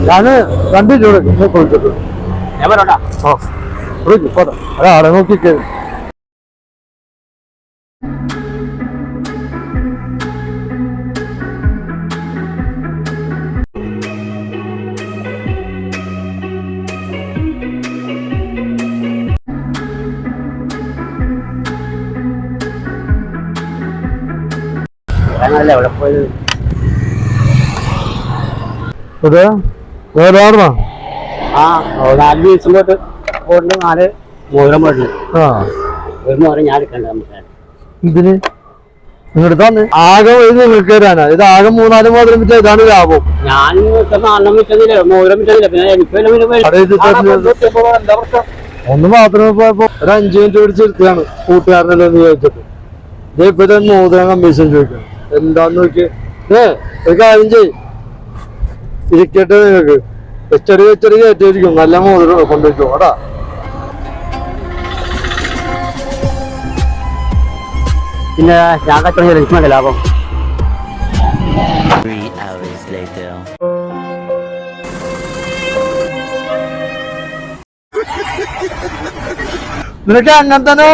ഞാന് കണ്ടിട്ട് ഒരാളെ നോക്കിക്ക്. എവിടെ പോയത്? ആ 4 ദിവസം പോയിട്ട് പോയിട്ട് 4 മോതിരം പോയിട്ടുണ്ട്. ഒരു മോതിരം ഞാൻ എടുക്കണ്ട. ഇതിന് ഇങ്ങോട്ട് തന്നെ ആകെ നിൽക്കാനാ. ഇത് ആകെ 3-4 മോതിരം വിറ്റാ ഇതാണ് ലാഭം. ഞാൻ 4 വിറ്റതില്ല, മോതിരം വിറ്റതില്ല. പിന്നെ ഒന്ന് മാത്രമേ പോയപ്പോ ഒരു 5 മിനിറ്റ് പിടിച്ചെടുത്താണ് കൂട്ടുകാരനല്ലോ എന്ന് ചോദിച്ചിട്ട്. ഇതേപ്പോ മോതിരം കമ്മീഷൻ ചോദിക്കണം. എന്താന്ന് നോക്കിയേ. ഒരു കാര്യം ചെയ്, ഇരിക്കട്ടെ. നിങ്ങൾക്ക് ചെറിയ കയറ്റിയിരിക്കും. നല്ല മോതിരം കൊണ്ടുവയ്ക്കും കേട്ടാ. പിന്നെ ഞാൻ കച്ചവടം എനിക്ക് ലാഭം. നിനക്ക് അങ്ങനെ തന്നെ